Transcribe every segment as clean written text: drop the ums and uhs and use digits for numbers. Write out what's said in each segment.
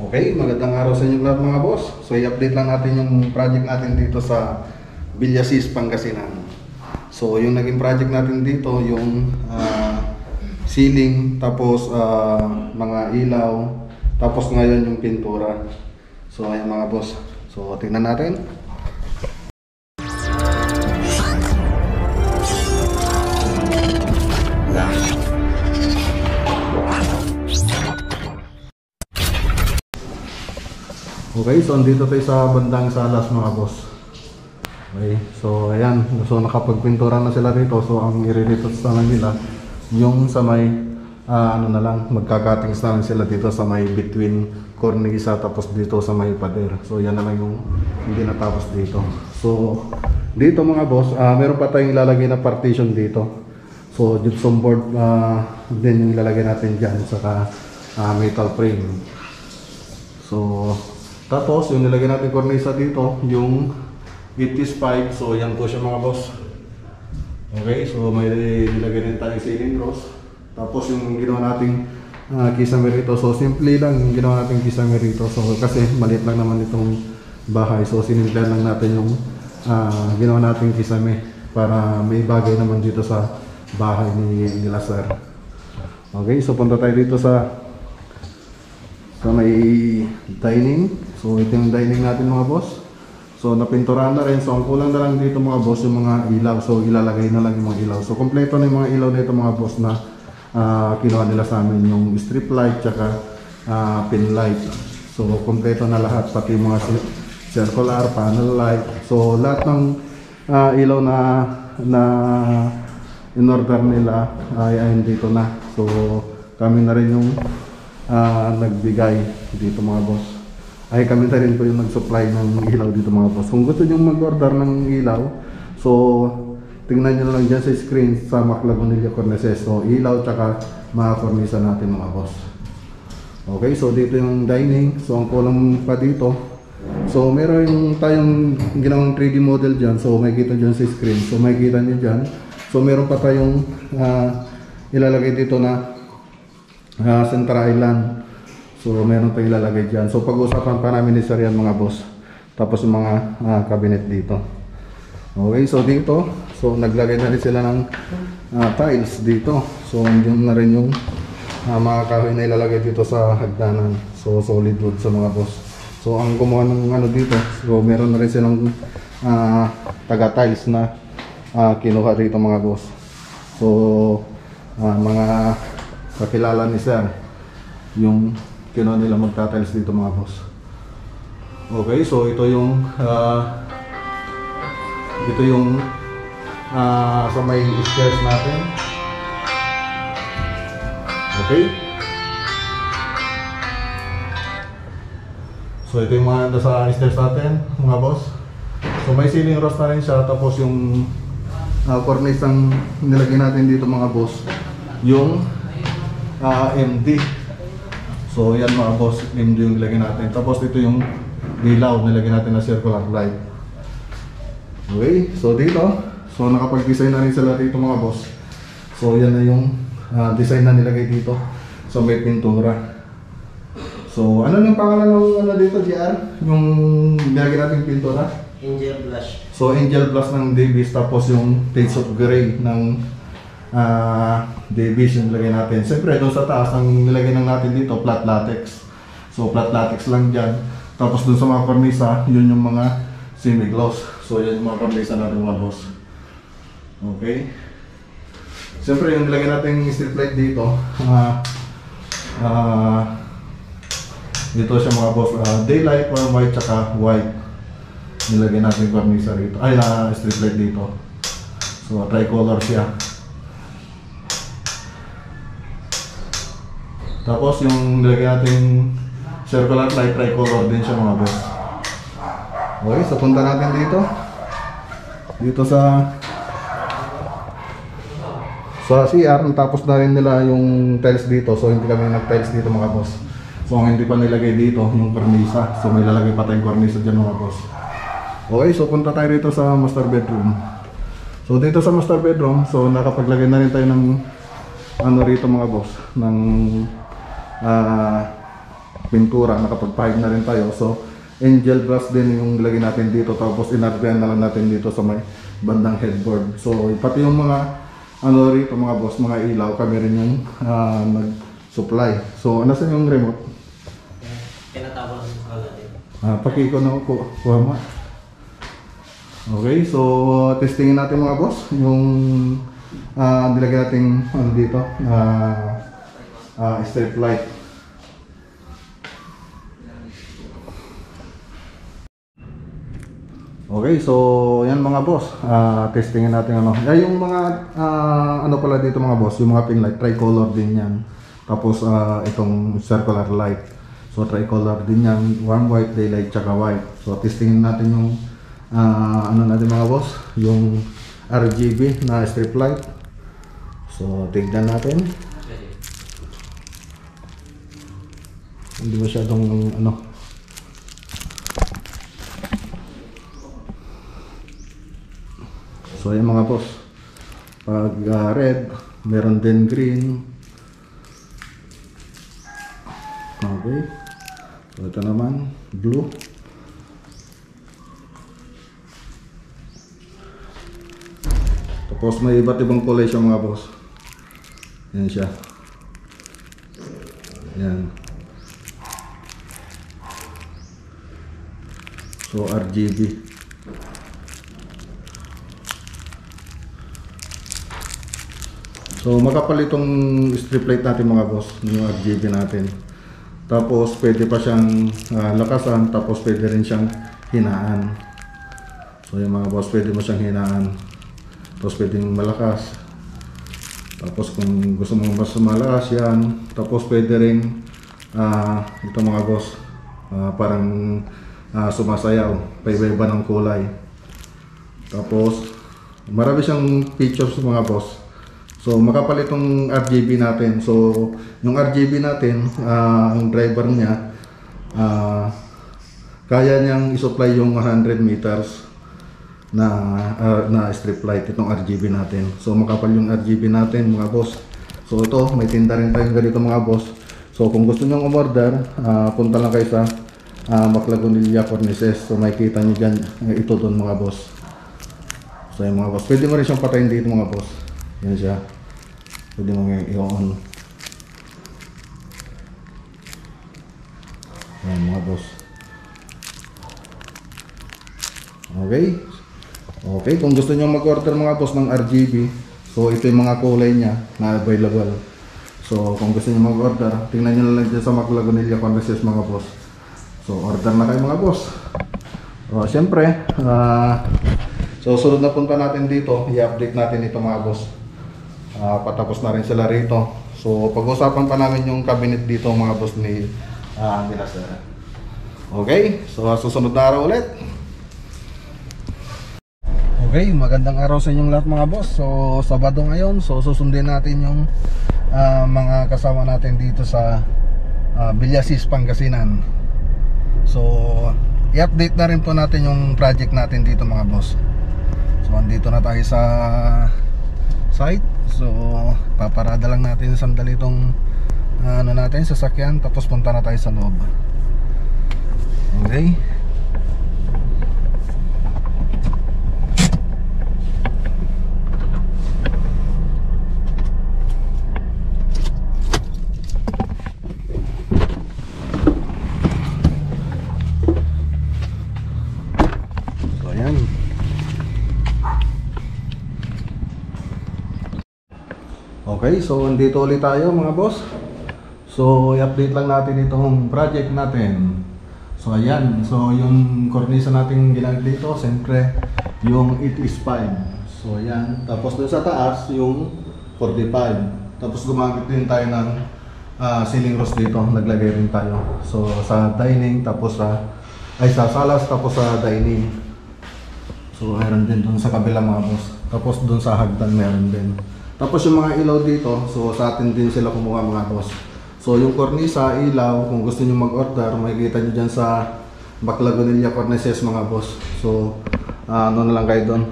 Okay, magandang araw sa inyo lahat mga boss. So i-update lang natin yung project natin dito sa Villasis, Pangasinan. So yung naging project natin dito, yung ceiling, tapos mga ilaw, tapos ngayon yung pintura. So ayan mga boss. So tingnan natin. Okay, so andito tayo sa bandang salas mga boss. Okay, so ayan, so nakapagpintura na sila dito. So ang i-re-retouch na lang nila yung sa may ano na lang, magka-cuttings na lang sila dito sa may between cornisa tapos dito sa may pader. So yan na lang yung hindi natapos dito. So dito mga boss, meron pa tayong ilalagay na partition dito. So gypsum board din yung ilalagay natin dyan, saka metal frame. So tapos yung nilagay natin cornisa dito, yung 85. So yan po siya mga boss. Okay, so may nilagay din tayong ceiling cross. Tapos yung ginawa nating kisame rito, so simple lang yung ginawa nating kisame rito. So kasi maliit lang naman itong bahay, so sinimplihan lang natin yung ginawa nating kisame para may bagay naman dito sa bahay nila sir. Okay, so punta tayo dito sa may dining. So ito yung dining natin mga boss. So napinturahan na rin. So ang kulang na lang dito mga boss yung mga ilaw. So ilalagay na lang yung mga ilaw. So kompleto na yung mga ilaw dito mga boss na kinuha nila sa amin. Yung strip light tsaka pin light. So kompleto na lahat. Pati yung mga circular, panel light. So lahat ng ilaw na in-order nila ay dito na. So kami na rin yung nagbigay dito mga boss. Ay kami na rin po yung nag-supply ng ilaw dito mga boss. Kung gusto nyo mag-order ng ilaw, so tingnan nyo lang dyan sa screen sa Maclagonilla Cornices. So ilaw tsaka mga cornisa natin mga boss. Okay, so dito yung dining. So ang kulang pa dito, so meron tayong ginawang 3D model dyan. So makikita dyan sa screen. So makikita nyo dyan. So meron pa tayong ilalagay dito na center island. So meron tayong ilalagay dyan. So pag-usapan pa namin ni sir yan mga boss. Tapos yung mga cabinet dito. Okay, so dito, so naglagay na rin sila ng tiles dito. So yun na rin yung mga kahoy na ilalagay dito sa hagdanan. So solid wood sa mga boss. So ang gumawa ng ano dito, so meron na rin silang taga tiles na kinuha dito mga boss. So mga kakilala ni sir yung kinuha nila magta-tiles dito mga boss. Okay, so ito yung sa may stairs natin. Okay, so ito yung mga sa stairs natin mga boss. So may ceiling roof na rin siya. Tapos yung cornice ang nilagay natin dito mga boss, yung MD. So yan mga boss, MD yung nilagay natin. Tapos ito yung ilaw, nilagay natin na circular light. Okay, so dito, so nakapag-design na rin sila dito mga boss. So yan na yung design na nilagay dito. So may pintura. So ano yung pangalan ng ano dito, JR? Yung nilagay natin pintura? Angel Blush. So Angel Blush ng Davis. Tapos yung Shades of Grey ng Davis yung nilagay natin. Siyempre doon sa taas ang nilagay ng natin dito flat latex. So flat latex lang dyan. Tapos doon sa mga cornisa, yun yung mga semi-gloss. So yan yung mga cornisa natin mga boss. Okay. Siyempre yung nilagay natin strip light dito, ito siya mga boss, daylight or white tsaka white. Nilagay natin cornisa rito. Ay strip light dito. So tricolor siya. Tapos yung nilagay natin circular light, tricolor din siya mga boss. Okay, so punta natin dito sa CR. Tapos na rin nila yung tiles dito. So hindi kami nag-tiles dito mga boss. So ang hindi pa nilagay dito yung cornisa. So may lalagay pa tayong cornisa dyan mga boss. Okay, so punta tayo dito sa master bedroom. So dito sa master bedroom, so nakapaglagay na rin tayo ng ano rito mga boss, ng pintura, nakapagpahid na rin tayo. So angel brush din yung nilagay natin dito, tapos inargayan na lang natin dito sa may bandang headboard. So pati yung mga ano rito mga boss, mga ilaw, kami rin yung nag-supply. So nasan yung remote? Pinatawag sa kagad. Pakiko na ko, kuha mo. Okay, so testingin natin mga boss yung nilagay natin ano dito, strip light. Okay, so yan mga boss, testingin natin ano. Yung mga ano pala dito mga boss, yung mga pin light, tricolor din yan. Tapos itong circular light. So tricolor din yan, warm white, daylight, tsaka white. So testingin natin yung ano natin mga boss, yung RGB na strip light. So tignan natin. Hindi masyadong ano. So yan mga boss, pag red, meron din green. Okay, so ito naman blue. Tapos may iba't ibang kulay siya mga boss. Yan siya. Yan. So RGB. So makapal itong strip light natin mga boss, yung RGB natin. Tapos pwede pa siyang lakasan, tapos pwede rin siyang hinaan. So yung mga boss, pwede mo siyang hinaan. Tapos pwede mong malakas. Tapos kung gusto mo mas malakas yan, tapos pwede rin ito mga boss, parang sumasayaw, paiba-iba ng kulay. Tapos marami siyang features mga boss. So makapal itong RGB natin. So yung RGB natin, ang driver niya, kaya niyang isupply yung 100 meters na strip light, itong RGB natin. So makapal yung RGB natin mga boss. So ito, may tinda rin tayong ganito mga boss. So kung gusto nyo umorder, punta lang kayo sa Maclagonilla Cornices. So makikita nyo dyan, ito doon mga boss. So yung mga boss, pwede mo rin siyang patayin dito mga boss. Yan siya. Pwede mo i-on. Yan mga boss. Okay. Okay, kung gusto nyo mag-order mga boss ng RGB, so ito yung mga kulay niya na available. So kung gusto nyo mag-order, tingnan nyo lang dyan sa Maclagonilla Cornices mga boss. So order na kayo mga boss. So syempre, so sunod na punta natin dito, i-update natin ito mga boss. Patapos na rin sila rito. So pag-usapan pa namin yung cabinet dito mga boss ni nila sir. Okay, so susunod na araw ulit. Okay, magandang araw sa inyong lahat mga boss. So Sabado ngayon, so susundin natin yung mga kasama natin dito sa Villasis, Pangasinan. So i-update na rin po natin yung project natin dito mga boss. So andito na tayo sa site. So paparada lang natin sandali itong ano natin, sasakyan, tapos punta na tayo sa loob. Okay. So ayan. Okay, so andito ulit tayo mga boss. So i-update lang natin itong project natin. So ayan, so yung cornisa natin ginamit dito, siyempre yung 8 is 5. So ayan, tapos dun sa taas yung 45. Tapos gumamit din tayo ng ceiling roof dito, naglagay rin tayo. So sa dining, tapos sa salas, tapos sa dining. So meron din dun sa kabila mga boss. Tapos dun sa hagdan meron din. Tapos yung mga ilaw dito, so sa atin din sila kumuha mga boss. So yung cornisa, ilaw, kung gusto nyo mag-order, makikita nyo dyan sa Maclagonilla Cornices mga boss. So ano na lang kayo doon,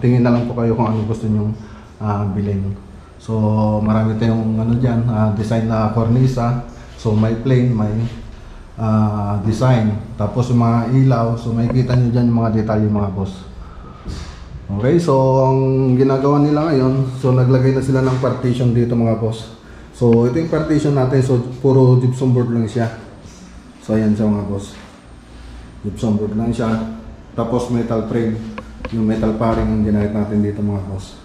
tingin na lang po kayo kung ano gusto nyo bilhin. So marami tayong ano dyan, design na cornisa. So may plain, may design. Tapos yung mga ilaw, so makikita nyo dyan yung mga detalye mga boss. Okay, so ang ginagawa nila ngayon, so naglagay na sila ng partition dito mga boss. So ito yung partition natin, so puro gypsum board lang siya. So ayan siya mga boss, gypsum board lang siya. Tapos metal frame, yung metal paring ang ginamit natin dito mga boss.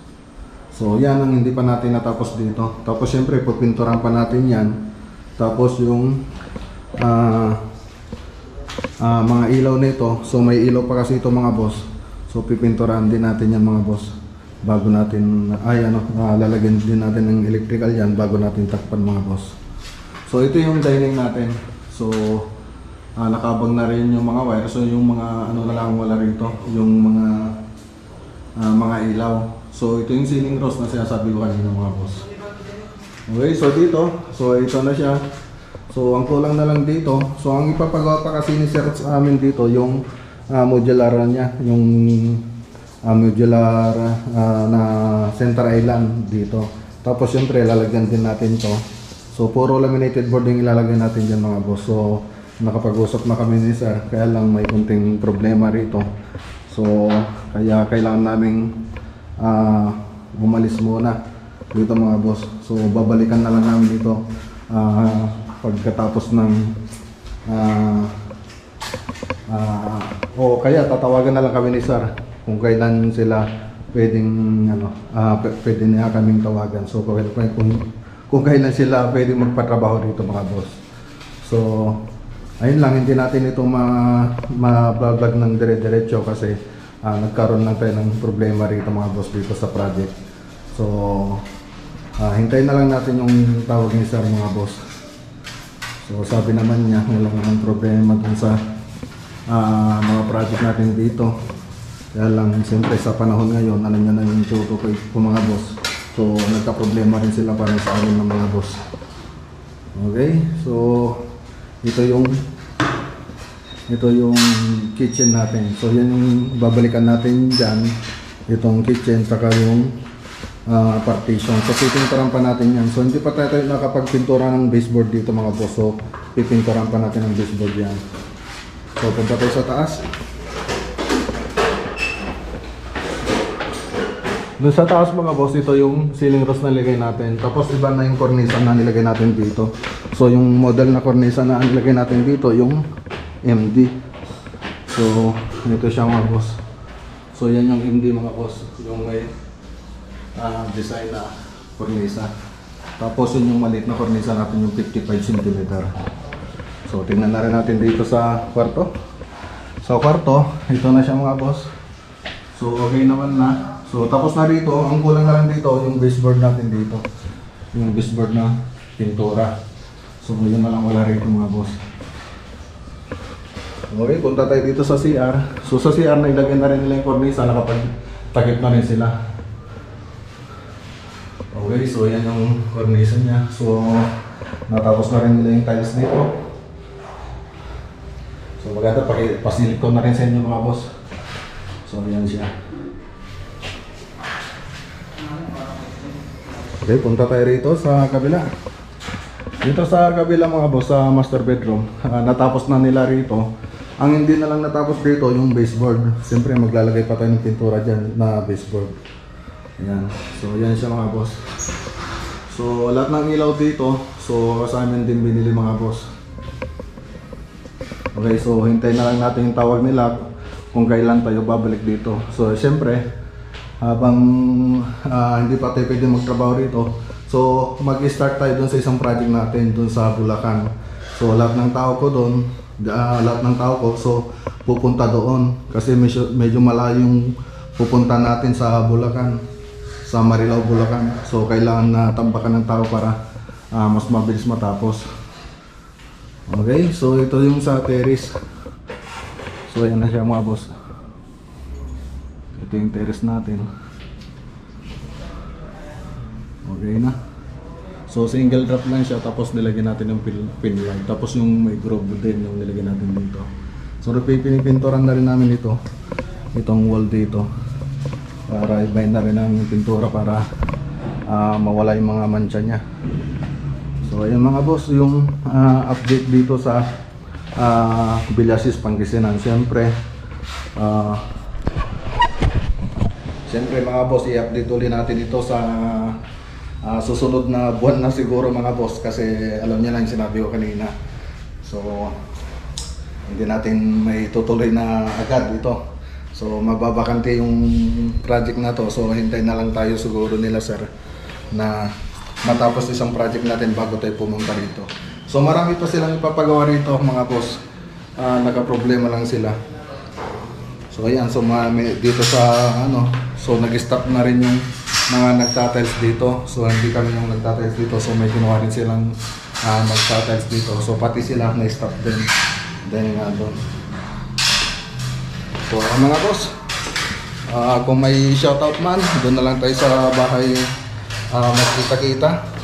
So yan ang hindi pa natin natapos dito. Tapos syempre pupinturan pa natin yan. Tapos yung mga ilaw nito, so may ilaw pa kasi ito mga boss. So pipinturahan din natin yan mga boss bago natin lalagyan din natin ng electrical yan bago natin takpan mga boss. So ito yung dining natin. So nakabang na rin yung mga wire. So yung mga ano na lang wala rito, yung mga ilaw. So ito yung ceiling rose na sinasabi ko kanina mga boss. Okay, so dito, so ito na siya. So ang kulang na lang dito, so ang ipapagawa pa kasi ni Sir sa amin dito yung modular niya, yung modular na center island dito. Tapos syempre lalagyan din natin to. So puro laminated board yung ilalagay natin dyan mga boss. So nakapag-usap na kami ni Sir, kaya lang may kunting problema rito. So kaya kailangan naming umalis muna dito mga boss. So babalikan na lang namin dito pagkatapos ng o kaya tatawagan na lang kami ni Sir kung kailan sila pwedeng pwede niya kaming tawagan. So kung kailan sila pwedeng magpatrabaho dito mga boss. So ayun lang, hindi natin ito ma-vlog ng dire-diretso kasi nagkaroon lang tayo ng problema rito mga boss dito sa project. So hintayin na lang natin yung tawag ni Sir mga boss. So sabi naman niya walang namang problema dun sa mga project natin dito. Kaya lang siyempre sa panahon ngayon, ano nyo na yung tutukoy ko mga boss. So nagka-problema rin sila para sa amin ng mga boss. Okay, so ito yung kitchen natin. So yan yung babalikan natin dyan, itong kitchen saka yung partition. So pipinturan pa natin yan. So hindi pa tayo nakapagpintura ng baseboard dito mga boss. So pipinturan pa natin ng baseboard yan. So punta tayo sa taas. Doon sa taas mga boss, ito yung ceiling rose na nilagay natin. Tapos iba na yung cornisa na nilagay natin dito. So yung model na cornisa na nilagay natin dito, yung MD. So ito siya mga boss. So yan yung MD mga boss, yung may design na cornisa. Tapos yun yung maliit na cornisa natin, yung 55 cm. So tingnan na rin natin dito sa kwarto. Sa kwarto, ito na siya mga boss. So okay naman na. So tapos na dito, ang kulang na lang dito yung baseboard natin dito. Yung baseboard na pintura. So yun na lang wala rito mga boss. Okay, punta tayo dito sa CR. So sa CR na ilagay na rin nila yung cornisa, nakapag-takip na rin sila. Okay, so yan yung cornisa niya. So natapos na rin nila yung tiles dito. So maganda, pasilip ko na rin sa inyo mga boss. So yan siya. Okay, punta tayo rito sa kabila. Dito sa kabila mga boss, sa master bedroom, natapos na nila rito. Ang hindi na lang natapos dito, yung baseboard. Siyempre maglalagay pa tayo ng pintura dyan na baseboard. Ayan. So yan siya mga boss. So lahat ng ilaw dito, so sa amin din binili mga boss. Okay, so hintayin na lang natin yung tawag nila kung kailan tayo babalik dito. So siyempre habang hindi pa tayo pwede magtrabaho rito, so mag-start tayo dun sa isang project natin dun sa Bulacan. So lahat ng tao ko dun, so pupunta doon kasi medyo malayong pupunta natin sa Bulacan, sa Marilao, Bulacan. So kailangan na tambakan ng tao para mas mabilis matapos. Okay, so ito yung sa terrace. So ayan na siya mga boss. Ito yung terrace natin. Okay na. So single drop lang siya, tapos nilagyan natin yung pin light. Tapos yung may grove din yung nilagyan natin dito. So pinipinturan na rin namin ito. Itong wall dito. Para i-bind na rin namin yung pintura para mawala yung mga mancha niya. So ayun mga boss, yung update dito sa Villasis, Pangasinan. Siyempre mga boss, i-update ulit natin ito sa susunod na buwan na siguro mga boss, kasi alam niya lang yung sinabi ko kanina. So hindi natin may tutuloy na agad ito. So magbabakante yung project na to. So hintay na lang tayo siguro nila sir na matapos isang project natin bago tayo pumunta rito. So marami pa silang ipapagawa rito mga boss. Nagka-problema lang sila. So ayan, so dito sa so nag-stop na rin yung mga nagtatiles dito. So hindi kami yung nagtatiles dito. So may ginawa rin silang nagtatiles dito. So pati sila na-stop din. Then doon. So mga boss, kung may shoutout man, doon na lang tayo sa bahay magkita-kita.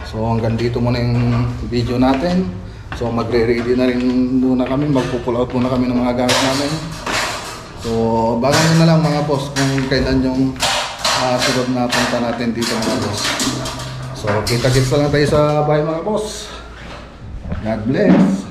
So hanggang dito muna yung video natin. So magre-ready na rin muna kami, magpo-pull out muna kami ng mga gamit namin. So bago na lang mga boss kung kailan yung sunod na punta natin dito mga boss. So kita-kits na lang tayo sa bahay mga boss. God bless.